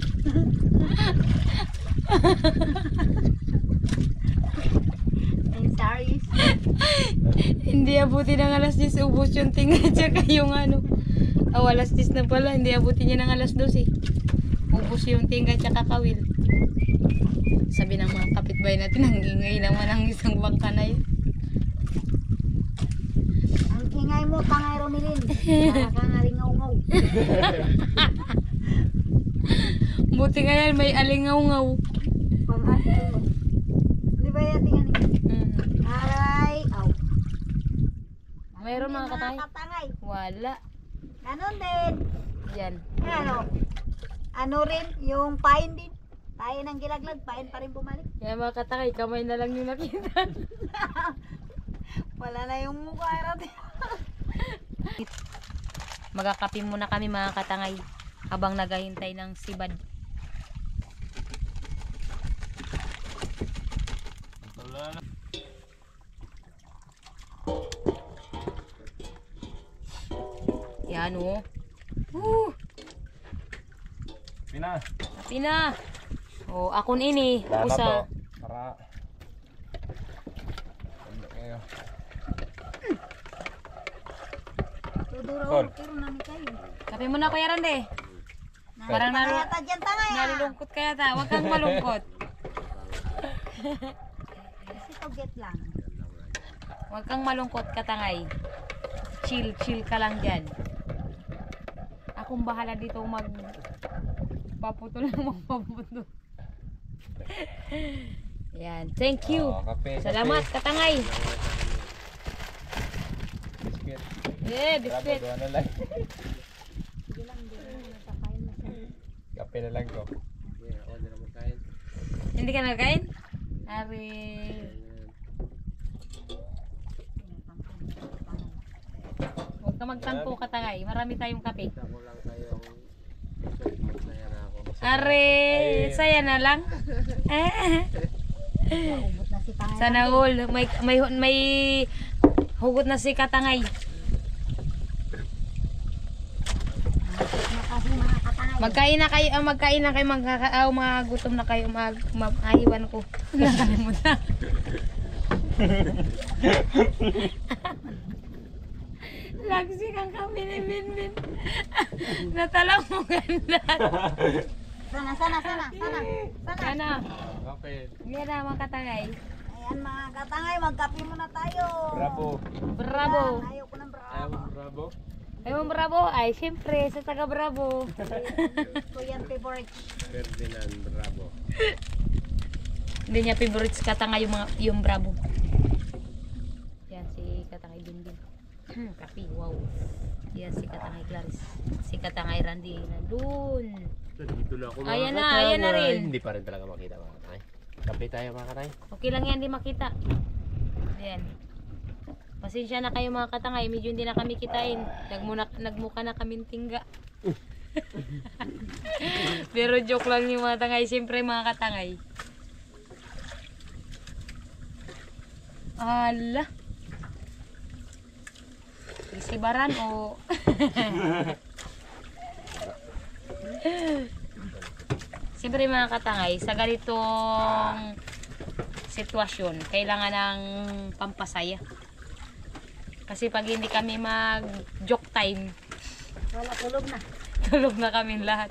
[SPEAKER 3] I'm sorry.
[SPEAKER 2] Hindi abuti ng alas 10. Ubus yung tinga. Tsaka yung ano. Oh, alas 10 na pala. Hindi abuti niya ng alas 12. Ubus yung tinga tsaka kawil. Sabi ng mga kapitbahay natin, ang ingay naman ang isang bangka na yun.
[SPEAKER 3] Ang ingay mo, Tangay Romilin. Para kang alingaw-ngaw.
[SPEAKER 2] Buti nga yan, may alingaw-ngaw.
[SPEAKER 3] Pang-alingaw mo. Di ba yan tingnan?
[SPEAKER 2] Mm.
[SPEAKER 3] Aray, aw.
[SPEAKER 2] Mayroon mga katay.
[SPEAKER 3] Katangay.
[SPEAKER 2] Wala.
[SPEAKER 3] Ganon din.
[SPEAKER 2] Yan.
[SPEAKER 3] Ano rin, yung pain din. Tayo ng gilaglag, pain pa rin bumalik.
[SPEAKER 2] Kaya mga katangay, kamay na lang yung nakita.
[SPEAKER 3] Wala na yung mukha.
[SPEAKER 2] Magkakape muna kami mga katangay habang naghahintay ng sibad. Yan o.
[SPEAKER 1] Pina.
[SPEAKER 2] Kape na. O, akon ini.
[SPEAKER 1] Lama
[SPEAKER 2] Usa.
[SPEAKER 1] to. Para. Ano kayo?
[SPEAKER 3] Tuduro,
[SPEAKER 1] Sol.
[SPEAKER 3] pero nami kayo.
[SPEAKER 2] Kape muna Kuya Rande. Parang
[SPEAKER 3] Kaya ta dyan tangay
[SPEAKER 2] nalulungkot kaya ta. Huwag kang malungkot.
[SPEAKER 3] Kasi toget lang.
[SPEAKER 2] Huwag kang malungkot katangay. Chill, chill ka lang dyan. Akong bahala dito magpaputol ng magpaputol. Yan. Thank you.
[SPEAKER 1] Kape.
[SPEAKER 2] Salamat katangay.
[SPEAKER 1] Biscuit.
[SPEAKER 2] Biscuit.
[SPEAKER 1] Ano lang.
[SPEAKER 3] Sige lang, hindi na nakain na siya.
[SPEAKER 1] Kape na lang ko. Yeah, ako na naman kain.
[SPEAKER 2] Hindi ka nagkain? Ari. Huwag ka magtampo katangay. Marami tayong kape.
[SPEAKER 1] Ako lang kayong masaya na ako.
[SPEAKER 2] Ari. Saya na lang.
[SPEAKER 3] Naubot na si tangay.
[SPEAKER 2] Sana all. May hugot na si katangay.
[SPEAKER 3] Na kasi mga katangay.
[SPEAKER 2] Magkain na kayo, mga gutom na kayo, maahiwan ko. Nakalimutan. Lagsi kang kami ni Minmin. Natalang mo ganda.
[SPEAKER 3] Sana.
[SPEAKER 2] Sana.
[SPEAKER 1] Kape.
[SPEAKER 2] Yan na mga katangay.
[SPEAKER 3] Ayan mga katangay, magkape muna tayo.
[SPEAKER 1] Bravo.
[SPEAKER 2] Bravo.
[SPEAKER 3] Ayaw ko ng bravo.
[SPEAKER 1] Ayaw mo bravo?
[SPEAKER 2] Ayaw mo bravo? Ay, syempre, sa taga Bravo.
[SPEAKER 3] Ko yan favorite.
[SPEAKER 1] Ferdinand Bravo.
[SPEAKER 2] Hindi niya favorites katangay yung Bravo. Yan si katangay Binbin. Kapi, wow. Yan si katangay Clarice. Si katangay Randy nandun.
[SPEAKER 1] Dito na ako mga
[SPEAKER 2] Ayan na,
[SPEAKER 1] katangay.
[SPEAKER 2] ayan na rin.
[SPEAKER 1] Hindi pa rin talaga makita mga katay. Kape tayo mga katay.
[SPEAKER 2] Okay lang yan, di makita. Ayan. Pasensya na kayo mga katangay, medyo hindi na kami kitain. Nagmukha na kaming tingga. Pero joke lang yung mga tangay, siyempre mga katangay. Ala. Isibaran o... Siyempre mga katangay, sa ganitong sitwasyon, kailangan ng pampasaya. Kasi pag hindi kami mag-joke time,
[SPEAKER 3] Wala, tulog na.
[SPEAKER 2] tulog na kami lahat.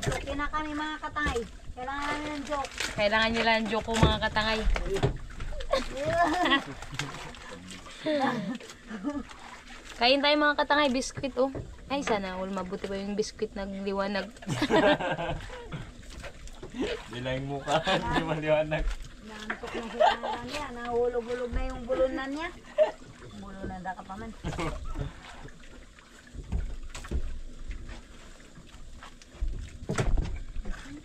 [SPEAKER 3] Joke na kami mga katangay. Kailangan namin ng joke.
[SPEAKER 2] Kailangan nila ng joke ko mga katangay. Kain tayo mga katangay, biskuit oh. Ay sana all mabuti pa yung biskuit nagliwanag.
[SPEAKER 1] Bilang mukha, hindi maliwanag.
[SPEAKER 3] Naantok na si tangay niya. Nahulog-hulog na yung bulunan niya. Bulunan da ka pa man.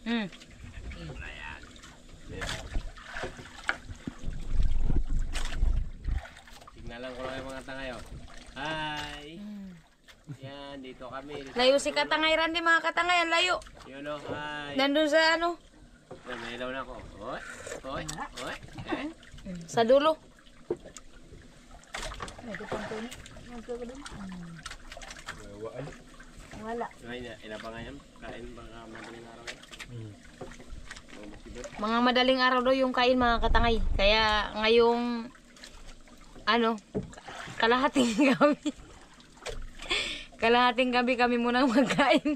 [SPEAKER 2] Hmm.
[SPEAKER 1] Tignan lang ko lang yung mga tangay oh. Hi! Yan, dito kami.
[SPEAKER 2] Layo si katangay Randy mga katangay, ang layo.
[SPEAKER 1] Yun oh, hi!
[SPEAKER 2] Nandun sa ano,
[SPEAKER 1] Yan, may ilaw na ako. Oy! Oy! Oy! Eh?
[SPEAKER 2] sa dulo.
[SPEAKER 3] Medyo pang tuni. Wala.
[SPEAKER 1] Ngayon, ilan pa ngayon? Kain baka madaling araw eh. Oh, masibot.
[SPEAKER 2] Mga madaling araw daw yung kain mga katangay. Kaya ngayong ano, kalahating gabi. Kalahating gabi kami munang magkain.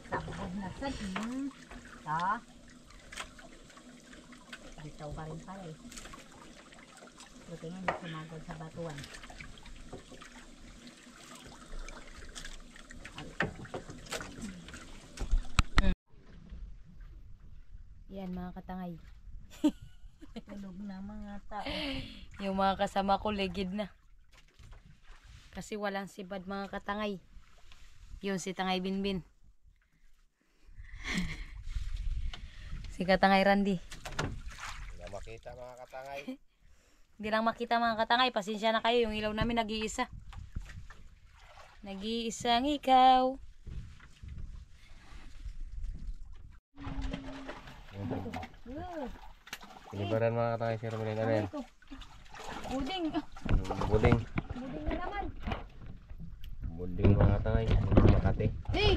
[SPEAKER 3] Tapos na sad. Ta. Bitaw ka rin pala eh. Buti nga hindi sumagod sa batuan.
[SPEAKER 2] Yan mga katangay.
[SPEAKER 3] Tulog na mga tao.
[SPEAKER 2] Yung mga kasama ko legid na. Kasi walang sibad mga katangay. Yun si Tangay Binbin. Si Katangay Randy.
[SPEAKER 1] Hindi na makita mga katangay.
[SPEAKER 2] Hindi lang makita mga katangay. Pasensya na kayo. Yung ilaw namin nag-iisa. Nag-iisang ikaw.
[SPEAKER 1] Pinibaran mga katangay, Sir Melin. Ano yan?
[SPEAKER 2] Buding.
[SPEAKER 1] Buding.
[SPEAKER 2] Buding na naman.
[SPEAKER 1] Buding mga katangay. Buding Makati.
[SPEAKER 2] Hey!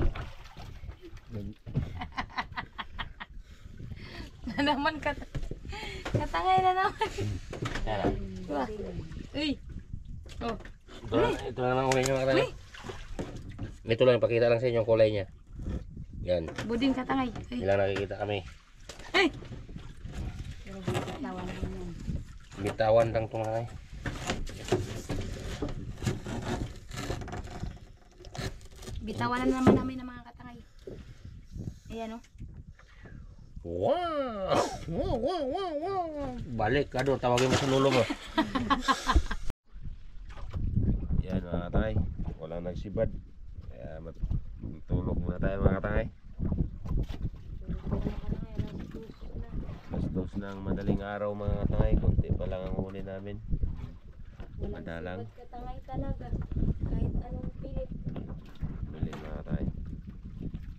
[SPEAKER 2] Na naman katangay na naman. Wah. Uy. Oh.
[SPEAKER 1] Ito lang ang kulay niya mga katangay. Ito lang, pakita lang sa inyo yung kulay niya. Yan.
[SPEAKER 2] Buding katangay. Uy.
[SPEAKER 1] Ilang nakikita kami.
[SPEAKER 2] Hey!
[SPEAKER 1] Bitawan lang ito mga katangay.
[SPEAKER 2] Bitawan na naman namin ng mga katangay. Ayan oh.
[SPEAKER 1] Wow! Wow, wow, wow, wow! Balik ka doon, tawagin mo sa lulo mo. Yan mga katangay, walang nagsibad. Kaya matulog muna tayo mga katangay. Alas 2 ng madaling araw mga katangay, konti pa lang ang huli namin. Madalang.
[SPEAKER 2] Katangay talaga. Kahit anong pilit.
[SPEAKER 1] Bili mga katangay.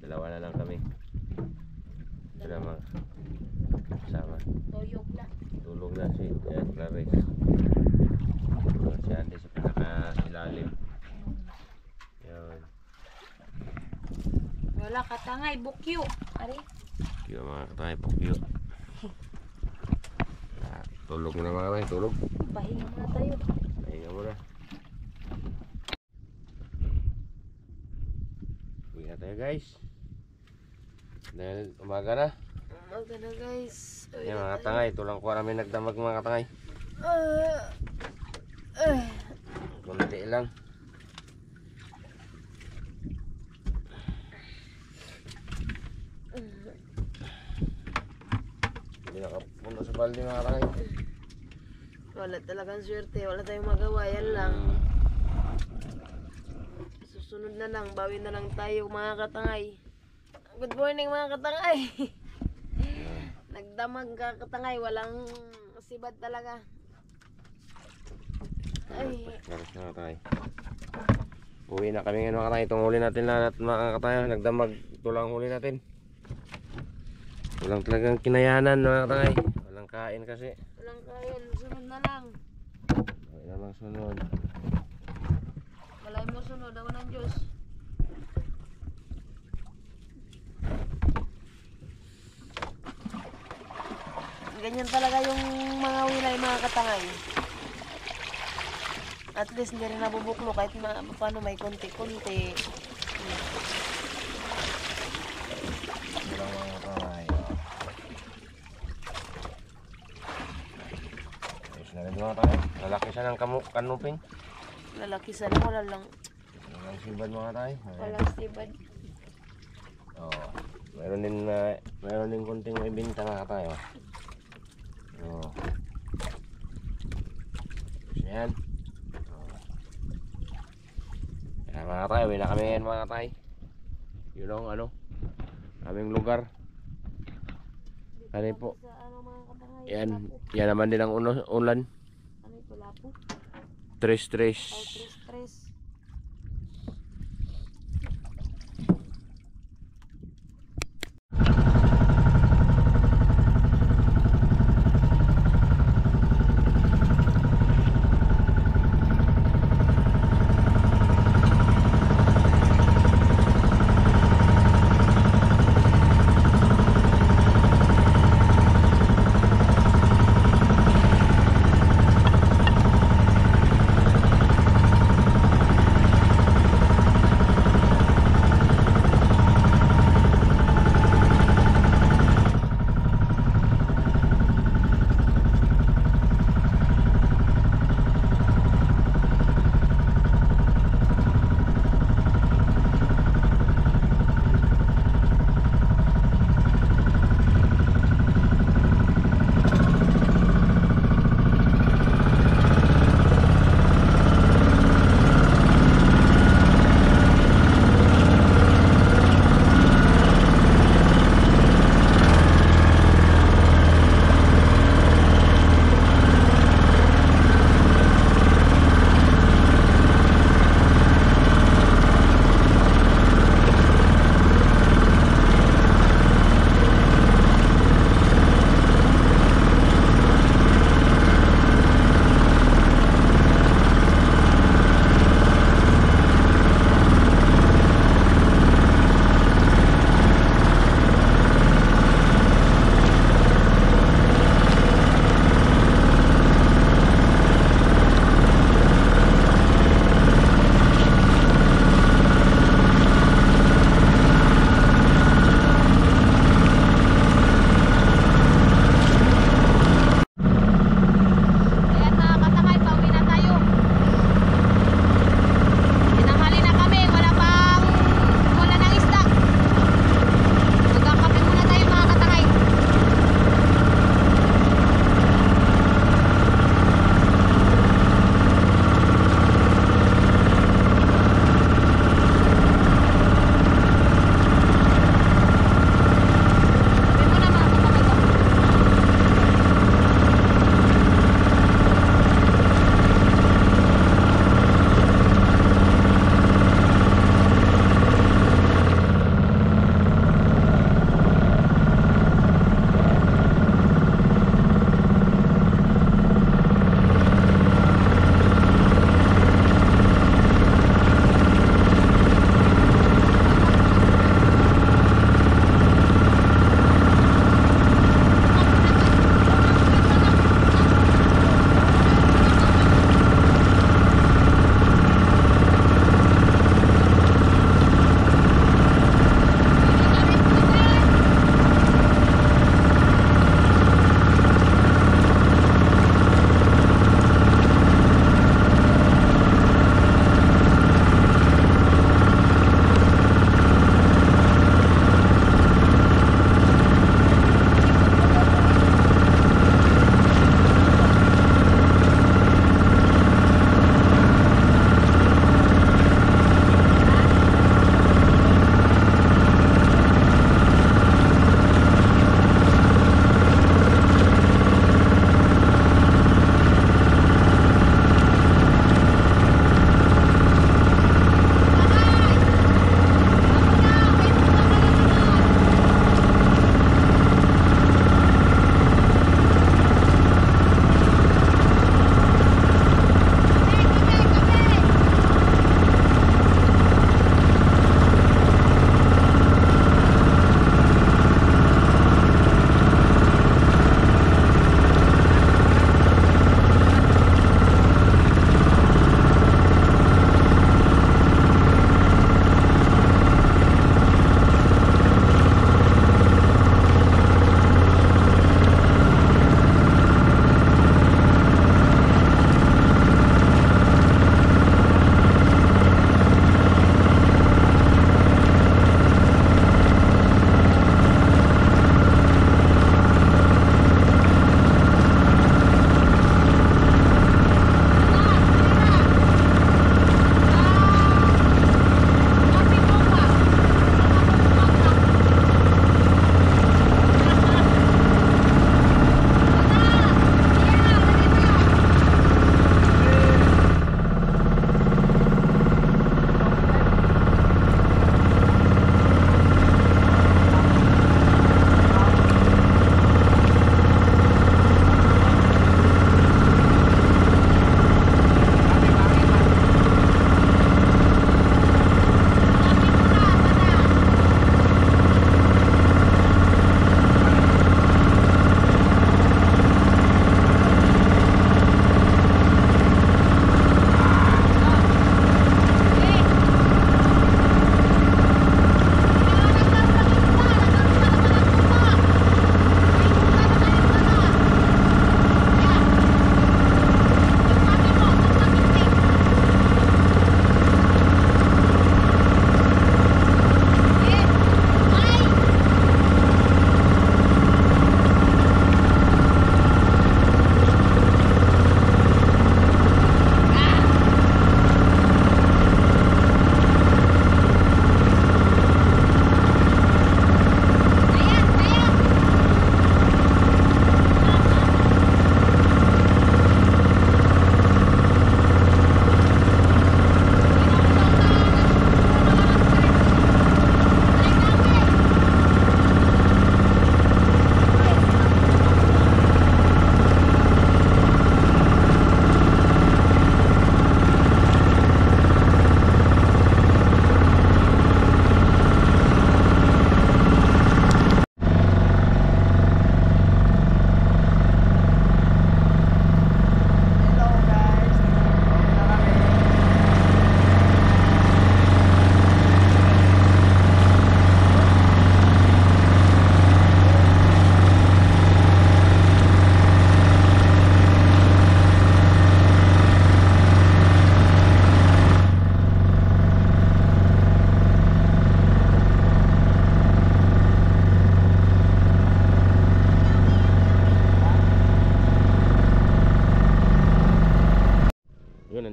[SPEAKER 1] Dalawa na lang kami. Sila mga kasama.
[SPEAKER 2] Toyog na.
[SPEAKER 1] Tulog na si Clarice. Si Andy sa pinaka-ilalim. Yan.
[SPEAKER 2] Wala katangay. Bukyo. Ari.
[SPEAKER 1] Kaya mga katangay, pokyo. Tulog na mga katangay, tulog.
[SPEAKER 2] Pahinga muna tayo.
[SPEAKER 1] Pahinga muna. Uwi na tayo guys. Dahil umaga na.
[SPEAKER 2] Umaga na guys.
[SPEAKER 1] Yan mga katangay, ito lang kuha namin nagdamag mga katangay. Kunti lang. Hindi nakapunta sa balde mga katangay.
[SPEAKER 3] Wala talagang swerte, wala tayong magawa, yan lang. Susunod na lang, bawi na lang tayo mga katangay. Good morning mga katangay. Nagdamag ka katangay, walang sibad talaga. Ay,
[SPEAKER 1] Lakas mga katangay. Uwi na kami ngayon mga katangay. Itong huli natin lahat mga katangay. Nagdamag, ito lang ang huli natin. Walang talagang kinayanan mga katangay. Walang kain kasi.
[SPEAKER 3] walang kain, sunod na lang.
[SPEAKER 1] Wala namang sunod.
[SPEAKER 3] Malay mo sunod, awan ng Diyos. Ganyan talaga yung mga wilay mga katangay. At least hindi rin nabubuklo kahit paano may konti-konti.
[SPEAKER 1] Walang mga katangay. Ayos na rin mga katangay. Lalaki siya ng kanuping.
[SPEAKER 3] Lalaki sana, wala lang.
[SPEAKER 1] Walang sibad mga katangay.
[SPEAKER 3] Walang sibad.
[SPEAKER 1] Oh, meron din konting may binta mga katangay. Oh. Yan. Kaya mga katay, uwi na kami ngayon mga katay. Yun ang aming lugar. Ano po?
[SPEAKER 3] Sa ano mga katangay?
[SPEAKER 1] Yan naman din ang ulan.
[SPEAKER 3] Ano ito, lapo?
[SPEAKER 1] Tres.
[SPEAKER 3] Tres.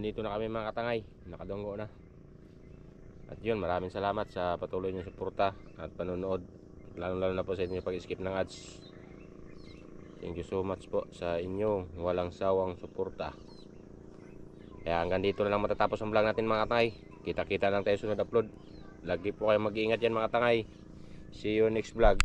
[SPEAKER 1] nandito na kami mga katangay, nakadunggo na. At yun, maraming salamat sa patuloy niyong suporta at panonood, lalo na po sa inyo pag-skip ng ads. Thank you so much po sa inyong walang sawang suporta. Kaya hanggang dito na lang matatapos ang vlog natin mga katangay. Kita-kita lang tayo sunod upload. Lagi po kayo mag-iingat yan mga katangay. See you next vlog.